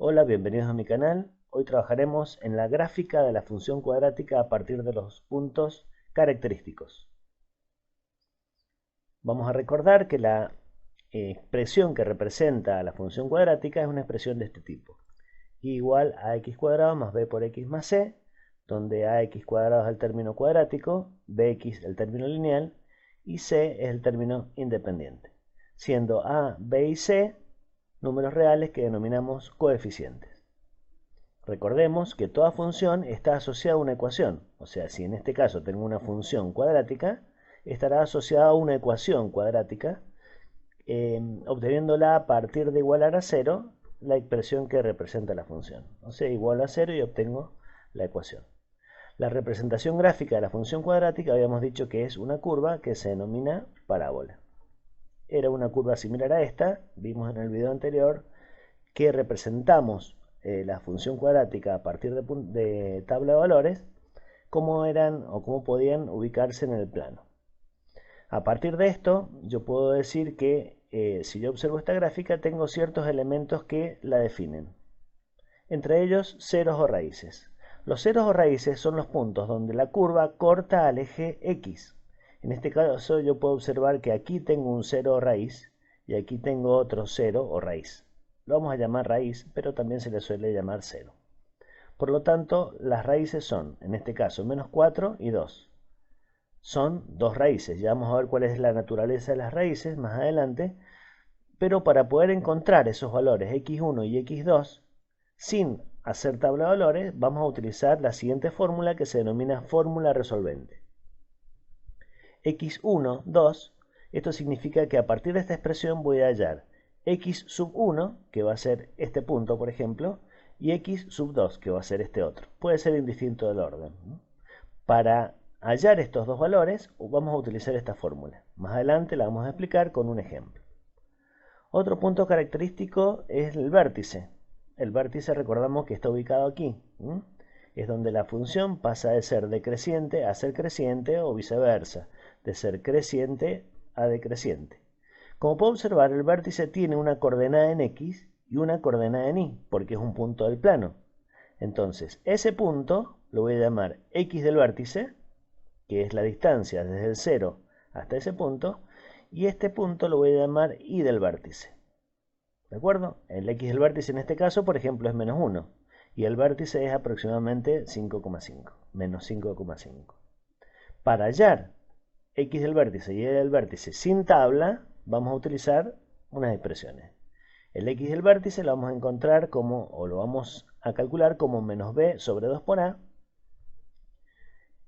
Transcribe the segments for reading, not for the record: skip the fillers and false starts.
Hola, bienvenidos a mi canal. Hoy trabajaremos en la gráfica de la función cuadrática a partir de los puntos característicos. Vamos a recordar que la expresión que representa la función cuadrática es una expresión de este tipo. Y igual a x cuadrado más b por x más c, donde ax cuadrado es el término cuadrático, bx el término lineal y c es el término independiente, siendo a, b y c números reales que denominamos coeficientes. Recordemos que toda función está asociada a una ecuación, o sea, si en este caso tengo una función cuadrática, estará asociada a una ecuación cuadrática, obteniéndola a partir de igualar a 0 la expresión que representa la función. O sea, igualo a 0 y obtengo la ecuación. La representación gráfica de la función cuadrática habíamos dicho que es una curva que se denomina parábola. Era una curva similar a esta, vimos en el video anterior que representamos la función cuadrática a partir de tabla de valores, cómo eran o cómo podían ubicarse en el plano. A partir de esto, yo puedo decir que si yo observo esta gráfica, tengo ciertos elementos que la definen. Entre ellos, ceros o raíces. Los ceros o raíces son los puntos donde la curva corta al eje X. En este caso, yo puedo observar que aquí tengo un cero o raíz y aquí tengo otro cero o raíz. Lo vamos a llamar raíz, pero también se le suele llamar cero. Por lo tanto, las raíces son, en este caso, menos 4 y 2. Son dos raíces. Ya vamos a ver cuál es la naturaleza de las raíces más adelante. Pero para poder encontrar esos valores x1 y x2, sin hacer tabla de valores, vamos a utilizar la siguiente fórmula que se denomina fórmula resolvente. x1, 2, esto significa que a partir de esta expresión voy a hallar x sub 1, que va a ser este punto, por ejemplo, y x sub 2, que va a ser este otro. Puede ser indistinto del orden. Para hallar estos dos valores, vamos a utilizar esta fórmula. Más adelante la vamos a explicar con un ejemplo. Otro punto característico es el vértice. El vértice recordamos que está ubicado aquí. Es donde la función pasa de ser decreciente a ser creciente o viceversa, de ser creciente a decreciente. Como puedo observar, el vértice tiene una coordenada en X y una coordenada en Y, porque es un punto del plano. Entonces, ese punto lo voy a llamar X del vértice, que es la distancia desde el 0 hasta ese punto, y este punto lo voy a llamar Y del vértice. ¿De acuerdo? El X del vértice en este caso, por ejemplo, es menos 1, y el vértice es aproximadamente 5,5, menos 5,5. Para hallar X del vértice y Y del vértice sin tabla, vamos a utilizar unas expresiones. El X del vértice lo vamos a encontrar como, o lo vamos a calcular como menos B sobre 2 por A,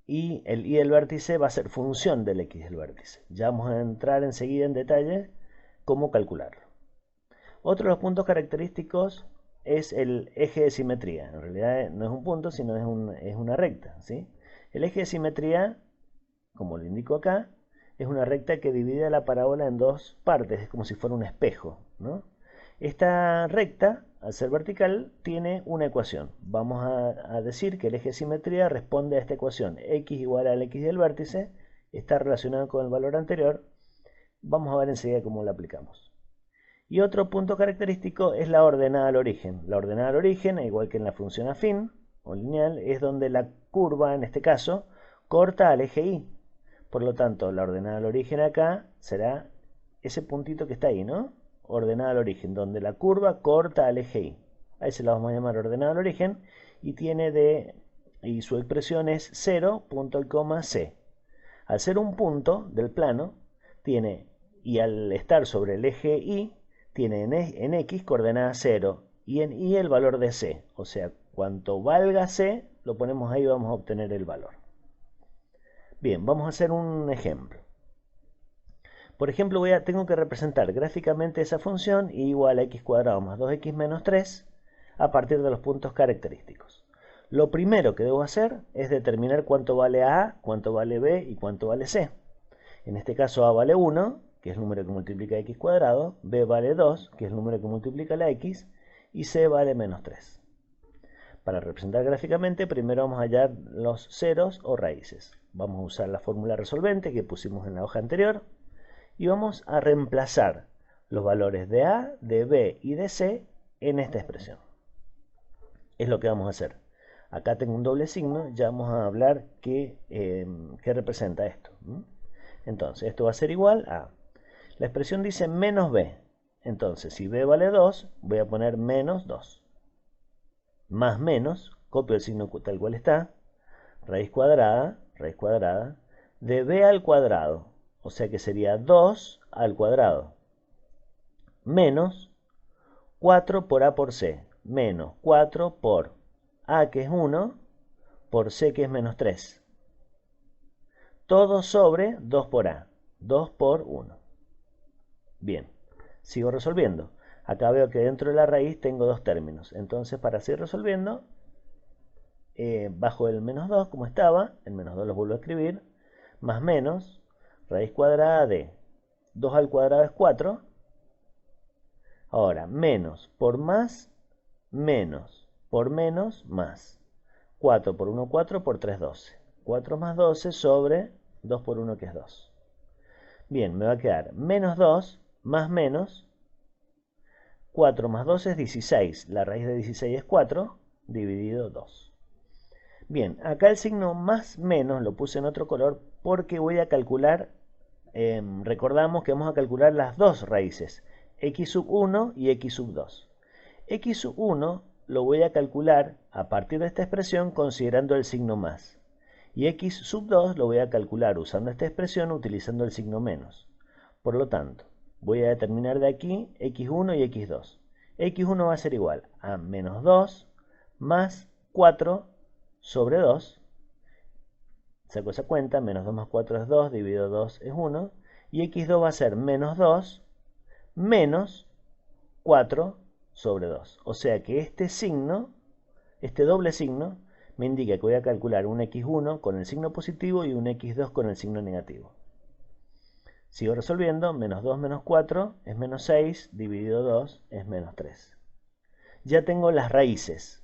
y el Y del vértice va a ser función del X del vértice. Ya vamos a entrar enseguida en detalle cómo calcularlo. Otro de los puntos característicos es el eje de simetría. En realidad no es un punto, sino es una recta, ¿sí? El eje de simetría, como lo indico acá, es una recta que divide la parábola en dos partes, es como si fuera un espejo, ¿no? Esta recta, al ser vertical, tiene una ecuación. Vamos a decir que el eje de simetría responde a esta ecuación. X igual al X del vértice, está relacionado con el valor anterior. Vamos a ver enseguida cómo lo aplicamos. Y otro punto característico es la ordenada al origen. La ordenada al origen, igual que en la función afín o lineal, es donde la curva, en este caso, corta al eje Y. Por lo tanto, la ordenada al origen acá será ese puntito que está ahí, ¿no? Ordenada al origen, donde la curva corta al eje Y. Ahí se la vamos a llamar ordenada al origen y su expresión es 0, punto y coma, C. Al ser un punto del plano, y al estar sobre el eje Y, tiene en X coordenada 0 y en Y el valor de C. O sea, cuanto valga C, lo ponemos ahí y vamos a obtener el valor. Bien, vamos a hacer un ejemplo. Por ejemplo, tengo que representar gráficamente esa función y igual a x cuadrado más 2x menos 3 a partir de los puntos característicos. Lo primero que debo hacer es determinar cuánto vale A, cuánto vale B y cuánto vale C. En este caso A vale 1, que es el número que multiplica x cuadrado, B vale 2, que es el número que multiplica la x, y C vale menos 3. Para representar gráficamente, primero vamos a hallar los ceros o raíces. Vamos a usar la fórmula resolvente que pusimos en la hoja anterior, y vamos a reemplazar los valores de A, de B y de C en esta expresión. Es lo que vamos a hacer. Acá tengo un doble signo, ya vamos a hablar qué representa esto. Entonces, esto va a ser igual a... La expresión dice menos b. Entonces, si b vale 2, voy a poner menos 2. Más menos, copio el signo tal cual está, raíz cuadrada, de b al cuadrado. O sea que sería 2 al cuadrado. Menos 4 por a por c. Menos 4 por a, que es 1, por c, que es menos 3. Todo sobre 2 por a. 2 por 1. Bien, sigo resolviendo. Acá veo que dentro de la raíz tengo dos términos. Entonces, para seguir resolviendo, bajo el menos 2 como estaba, el menos 2 lo vuelvo a escribir, más menos, raíz cuadrada de 2 al cuadrado es 4. Ahora, menos por más, menos por menos, más. 4 por 1, 4, por 3, 12. 4 más 12 sobre 2 por 1, que es 2. Bien, me va a quedar menos 2 más menos. 4 más 2 es 16. La raíz de 16 es 4, dividido 2. Bien, acá el signo más menos lo puse en otro color porque voy a calcular, recordamos que vamos a calcular las dos raíces, x sub 1 y x sub 2. X sub 1 lo voy a calcular a partir de esta expresión considerando el signo más. Y x sub 2 lo voy a calcular usando esta expresión utilizando el signo menos. Por lo tanto, voy a determinar de aquí x1 y x2. x1 va a ser igual a menos 2 más 4 sobre 2. Saco esa cuenta, menos 2 más 4 es 2, dividido 2 es 1. Y x2 va a ser menos 2 menos 4 sobre 2. O sea que este signo, este doble signo, me indica que voy a calcular un x1 con el signo positivo y un x2 con el signo negativo. Sigo resolviendo, menos 2 menos 4 es menos 6, dividido 2 es menos 3. Ya tengo las raíces.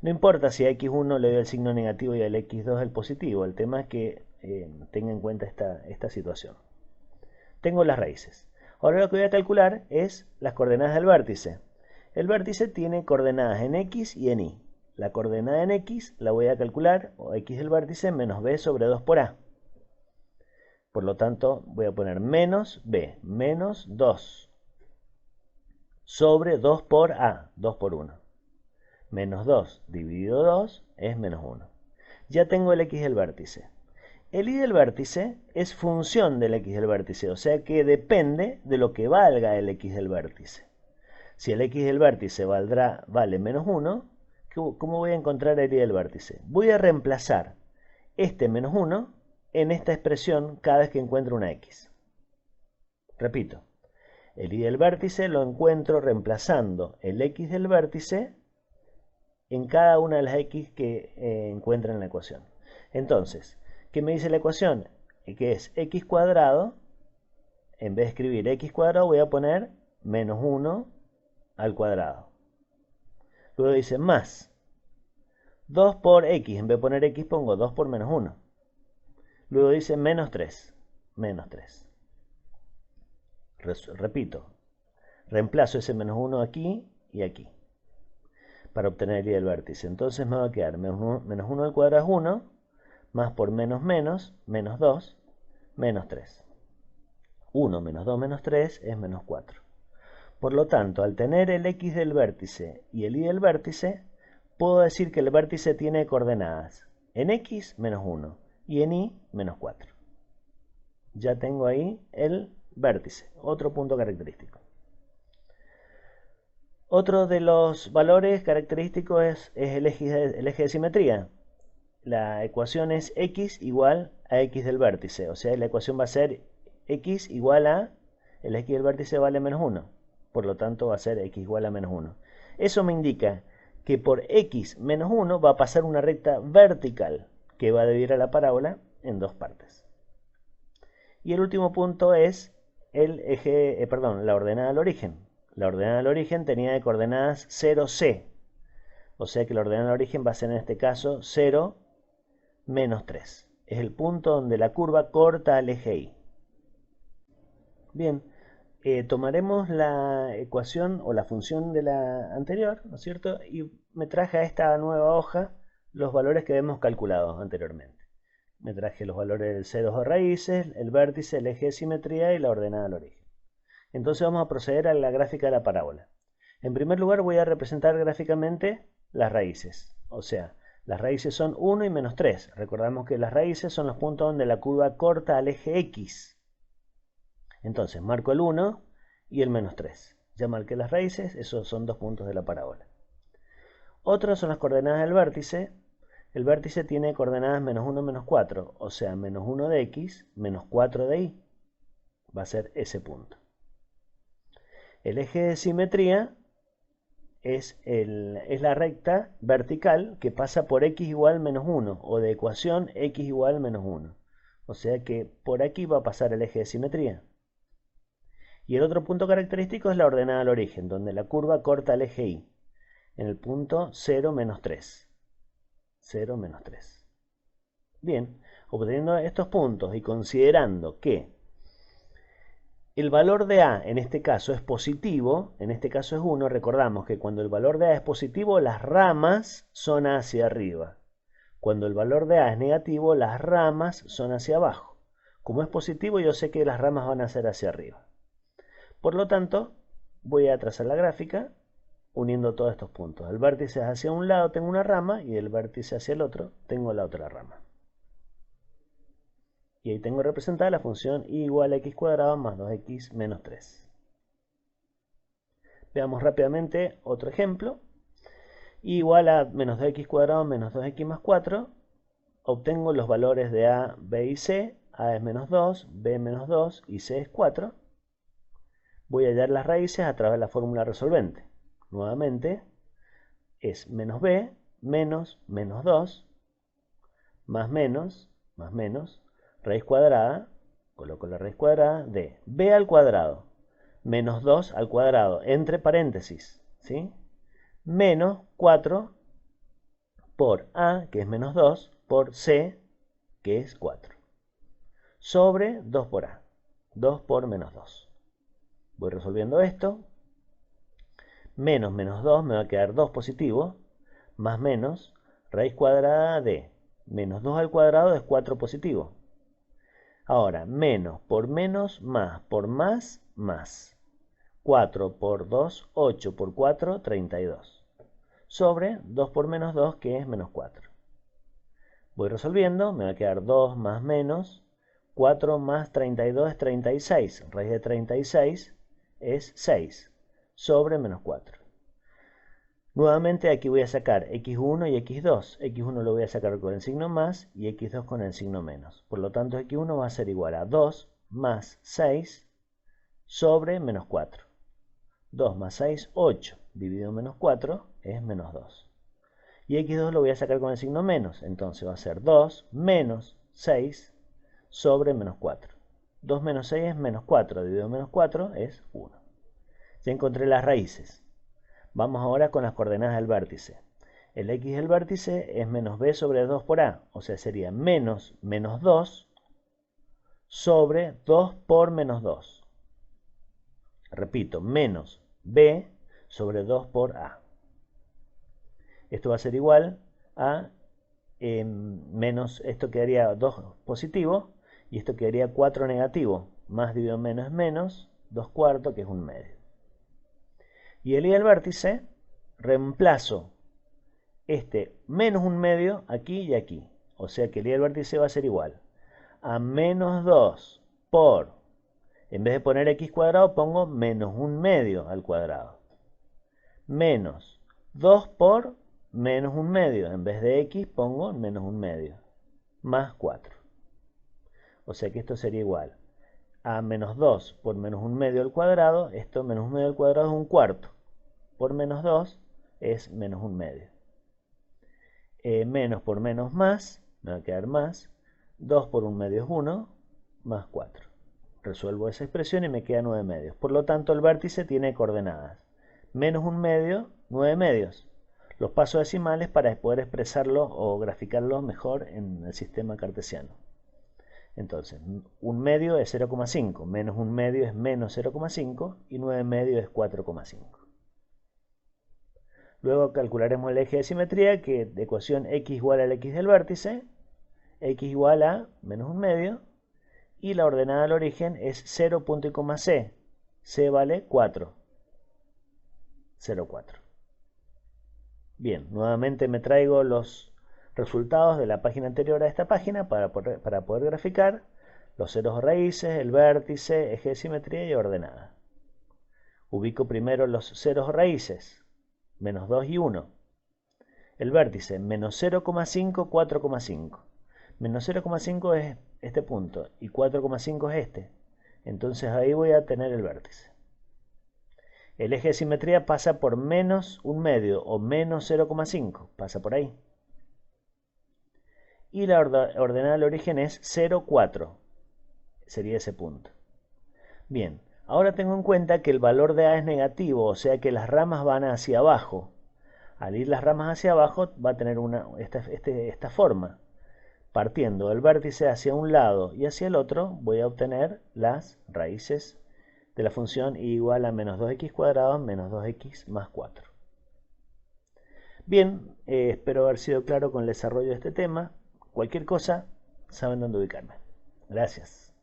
No importa si a x1 le doy el signo negativo y al x2 el positivo, el tema es que tenga en cuenta esta situación. Tengo las raíces. Ahora lo que voy a calcular es las coordenadas del vértice. El vértice tiene coordenadas en x y en y. La coordenada en x la voy a calcular, o x del vértice, menos b sobre 2 por a. Por lo tanto, voy a poner menos b, menos 2 sobre 2 por a, 2 por 1. Menos 2 dividido 2 es menos 1. Ya tengo el x del vértice. El y del vértice es función del x del vértice, o sea que depende de lo que valga el x del vértice. Si el x del vértice vale menos 1, ¿cómo voy a encontrar el y del vértice? Voy a reemplazar este menos 1 en esta expresión cada vez que encuentro una x. Repito, el y del vértice lo encuentro reemplazando el x del vértice en cada una de las x que encuentra en la ecuación. Entonces, ¿qué me dice la ecuación? Que es x cuadrado, en vez de escribir x cuadrado voy a poner menos 1 al cuadrado. Luego dice más 2 por x, en vez de poner x pongo 2 por menos 1. Luego dice menos 3, menos 3. Repito, reemplazo ese menos 1 aquí y aquí para obtener el y del vértice. Entonces me va a quedar menos 1 al cuadrado es 1, más por menos menos, menos 2, menos 3. 1 menos 2 menos 3 es menos 4. Por lo tanto, al tener el x del vértice y el y del vértice, puedo decir que el vértice tiene coordenadas en x menos 1 y en y menos 4. Ya tengo ahí el vértice, otro punto característico. Otro de los valores característicos es el eje de simetría. La ecuación es x igual a x del vértice, o sea, la ecuación va a ser x igual a, el x del vértice vale menos 1, por lo tanto va a ser x igual a menos 1. Eso me indica que por x menos 1 va a pasar una recta vertical que va a dividir a la parábola en dos partes. Y el último punto es la ordenada del origen. La ordenada del origen tenía de coordenadas 0,c, o sea que la ordenada del origen va a ser en este caso 0, menos 3. Es el punto donde la curva corta al eje y. Bien, tomaremos la ecuación o la función de la anterior, ¿no es cierto? Y me traje a esta nueva hoja los valores que hemos calculado anteriormente. Me traje los valores del C2 de raíces, el vértice, el eje de simetría y la ordenada al origen. Entonces vamos a proceder a la gráfica de la parábola. En primer lugar voy a representar gráficamente las raíces. O sea, las raíces son 1 y menos 3. Recordamos que las raíces son los puntos donde la curva corta al eje X. Entonces marco el 1 y el menos 3. Ya marqué las raíces, esos son dos puntos de la parábola. Otros son las coordenadas del vértice. El vértice tiene coordenadas menos 1, menos 4, o sea, menos 1 de X, menos 4 de Y. Va a ser ese punto. El eje de simetría es la recta vertical que pasa por X igual menos 1, o de ecuación X igual menos 1. O sea que por aquí va a pasar el eje de simetría. Y el otro punto característico es la ordenada al origen, donde la curva corta el eje Y, en el punto 0, menos 3. 0, menos 3. Bien, obteniendo estos puntos y considerando que el valor de A en este caso es positivo, en este caso es 1, recordamos que cuando el valor de A es positivo, las ramas son hacia arriba. Cuando el valor de A es negativo, las ramas son hacia abajo. Como es positivo, yo sé que las ramas van a ser hacia arriba. Por lo tanto, voy a trazar la gráfica uniendo todos estos puntos. El vértice hacia un lado tengo una rama y el vértice hacia el otro tengo la otra rama. Y ahí tengo representada la función y igual a x cuadrado más 2x menos 3. Veamos rápidamente otro ejemplo. Y igual a menos 2x cuadrado menos 2x más 4. Obtengo los valores de a, b y c. A es menos 2, b menos 2 y c es 4. Voy a hallar las raíces a través de la fórmula resolvente. Nuevamente es menos b menos menos 2 más menos, raíz cuadrada, coloco la raíz cuadrada de b al cuadrado menos 2 al cuadrado, entre paréntesis, ¿sí? Menos 4 por a, que es menos 2, por c, que es 4, sobre 2 por a, 2 por menos 2. Voy resolviendo esto. Menos menos 2 me va a quedar 2 positivo, más menos, raíz cuadrada de menos 2 al cuadrado es 4 positivo. Ahora, menos por menos, más por más, más. 4 por 2, 8 por 4, 32. Sobre 2 por menos 2, que es menos 4. Voy resolviendo, me va a quedar 2 más menos, 4 más 32 es 36. Raíz de 36 es 6, sobre menos 4. Nuevamente aquí voy a sacar x1 y x2. x1 lo voy a sacar con el signo más y x2 con el signo menos. Por lo tanto, x1 va a ser igual a 2 más 6 sobre menos 4. 2 más 6, 8. Dividido en menos 4 es menos 2. Y x2 lo voy a sacar con el signo menos. Entonces va a ser 2 menos 6 sobre menos 4. 2 menos 6 es menos 4. Dividido en menos 4 es 1. Ya encontré las raíces. Vamos ahora con las coordenadas del vértice. El x del vértice es menos b sobre 2 por a, o sea, sería menos menos 2 sobre 2 por menos 2. Repito, menos b sobre 2 por a. Esto va a ser igual a menos, esto quedaría 2 positivo y esto quedaría 4 negativo. Más dividido en menos es menos, 2 cuartos, que es 1 medio. Y el y del vértice, reemplazo este menos 1 medio aquí y aquí. O sea que el y del vértice va a ser igual a menos 2 por, en vez de poner x cuadrado, pongo menos 1 medio al cuadrado. Menos 2 por menos 1 medio. En vez de x pongo menos 1 medio. Más 4. O sea que esto sería igual a menos 2 por menos 1 medio al cuadrado. Esto menos 1 medio al cuadrado es 1 cuarto. Por menos 2 es menos 1 medio. Menos por menos más, me va a quedar más. 2 por 1 medio es 1, más 4. Resuelvo esa expresión y me queda 9 medios. Por lo tanto, el vértice tiene coordenadas menos 1 medio, 9 medios. Los paso decimales para poder expresarlo o graficarlo mejor en el sistema cartesiano. Entonces, un medio es 0,5, menos un medio es menos 0,5 y 9 medios es 4,5. Luego calcularemos el eje de simetría, que de ecuación x igual al x del vértice, x igual a menos un medio, y la ordenada del origen es 0, punto y coma c. C vale 4. 0, 4. Bien, nuevamente me traigo los resultados de la página anterior a esta página para poder graficar los ceros o raíces, el vértice, eje de simetría y ordenada. Ubico primero los ceros o raíces, menos 2 y 1. El vértice, menos 0,5, 4,5. Menos 0,5 es este punto y 4,5 es este. Entonces ahí voy a tener el vértice. El eje de simetría pasa por menos un medio o menos 0,5. Pasa por ahí. Y la ordenada del origen es 0, 4. Sería ese punto. Bien, ahora tengo en cuenta que el valor de A es negativo, o sea que las ramas van hacia abajo. Al ir las ramas hacia abajo va a tener esta forma. Partiendo del vértice hacia un lado y hacia el otro, voy a obtener las raíces de la función y igual a menos 2x cuadrado menos 2x más 4. Bien, espero haber sido claro con el desarrollo de este tema. Cualquier cosa, saben dónde ubicarme. Gracias.